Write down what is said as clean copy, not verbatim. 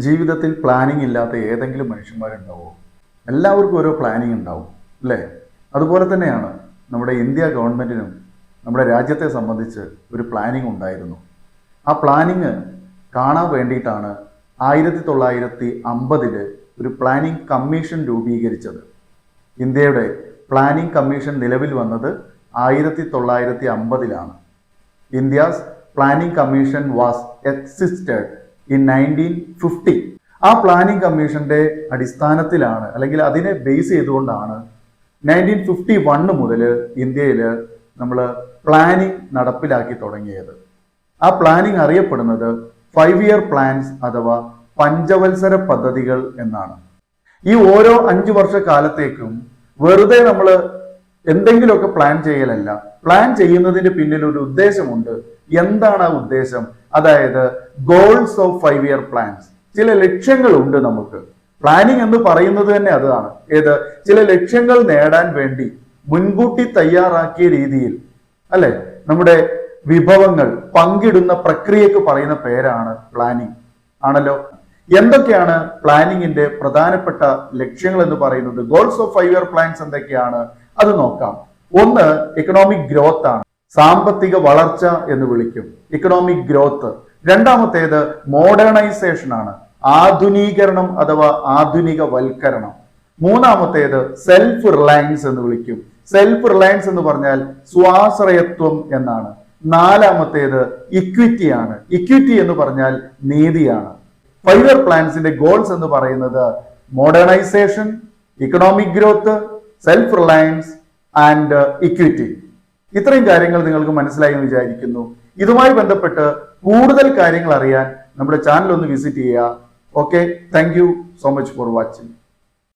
ജീവിതത്തിൽ പ്ലാനിങ് ഇല്ലാത്ത ഏതെങ്കിലും മനുഷ്യന്മാരുണ്ടാവുമോ? എല്ലാവർക്കും ഓരോ പ്ലാനിങ് ഉണ്ടാവും അല്ലേ? അതുപോലെ തന്നെയാണ് നമ്മുടെ ഇന്ത്യ ഗവൺമെൻറ്റിനും നമ്മുടെ രാജ്യത്തെ സംബന്ധിച്ച് ഒരു പ്ലാനിങ് ഉണ്ടായിരുന്നു. ആ പ്ലാനിങ് കാണാൻ വേണ്ടിയിട്ടാണ് 1950 ഒരു പ്ലാനിങ് കമ്മീഷൻ രൂപീകരിച്ചത്. ഇന്ത്യയുടെ പ്ലാനിങ് കമ്മീഷൻ നിലവിൽ വന്നത് 1950 India's planning commission was existed in 1950. ആ പ്ലാനിങ് കമ്മീഷന്റെ അടിസ്ഥാനത്തിലാണ്, അല്ലെങ്കിൽ അതിനെ ബേസ് ചെയ്തുകൊണ്ടാണ് 1951 മുതൽ ഇന്ത്യയിൽ നമ്മൾ പ്ലാനിങ് നടപ്പിലാക്കി തുടങ്ങിയത്. ആ പ്ലാനിങ് അറിയപ്പെടുന്നത് 5 ഇയർ പ്ലാൻസ് അഥവാ പഞ്ചവത്സര പദ്ധതികൾ എന്നാണ്. ഈ ഓരോ 5 വർഷ കാലത്തേക്കും വെറുതെ നമ്മൾ എന്തെങ്കിലുമൊക്കെ പ്ലാൻ ചെയ്യലല്ല, പ്ലാൻ ചെയ്യുന്നതിന് പിന്നിൽ ഒരു ഉദ്ദേശമുണ്ട്. എന്താണ് ആ ഉദ്ദേശം? അതായത് ഗോൾസ് ഓഫ് 5 ഇയർ പ്ലാൻസ്. ചില ലക്ഷ്യങ്ങളുണ്ട് നമുക്ക്. പ്ലാനിങ് എന്ന് പറയുന്നത് തന്നെ അതാണ്. ചില ലക്ഷ്യങ്ങൾ നേടാൻ വേണ്ടി മുൻകൂട്ടി തയ്യാറാക്കിയ രീതിയിൽ അല്ലെ നമ്മുടെ വിഭവങ്ങൾ പങ്കിടുന്ന പ്രക്രിയക്ക് പറയുന്ന പേരാണ് പ്ലാനിങ് ആണല്ലോ. എന്തൊക്കെയാണ് പ്ലാനിങ്ങിന്റെ പ്രധാനപ്പെട്ട ലക്ഷ്യങ്ങൾ എന്ന് പറയുന്നത്? ഗോൾസ് ഓഫ് 5 ഇയർ പ്ലാൻസ് എന്തൊക്കെയാണ് അത് നോക്കാം. ഒന്ന്, എക്കണോമിക് ഗ്രോത്ത് ആണ്. സാമ്പത്തിക വളർച്ച എന്ന് വിളിക്കും ഇക്കണോമിക് ഗ്രോത്ത്. രണ്ടാമത്തേത് മോഡേണൈസേഷൻ ആണ്, ആധുനീകരണം അഥവാ ആധുനിക വൽക്കരണം. മൂന്നാമത്തേത് സെൽഫ് റിലയൻസ് എന്ന് വിളിക്കും. സെൽഫ് റിലയൻസ് എന്ന് പറഞ്ഞാൽ സ്വാശ്രയത്വം എന്നാണ്. നാലാമത്തേത് ഇക്വിറ്റി ആണ്. ഇക്വിറ്റി എന്ന് പറഞ്ഞാൽ നീതിയാണ്. 5 ഇയർ പ്ലാൻസിന്റെ ഗോൾസ് എന്ന് പറയുന്നത് modernisation, economic growth, self Reliance and equity. ഇത്രയും കാര്യങ്ങൾ നിങ്ങൾക്ക് മനസ്സിലായി എന്ന് വിചാരിക്കുന്നു. ഇതുമായി ബന്ധപ്പെട്ട് കൂടുതൽ കാര്യങ്ങൾ അറിയാൻ നമ്മുടെ ചാനൽ ഒന്ന് വിസിറ്റ് ചെയ്യുക. Okay, thank you so much for watching.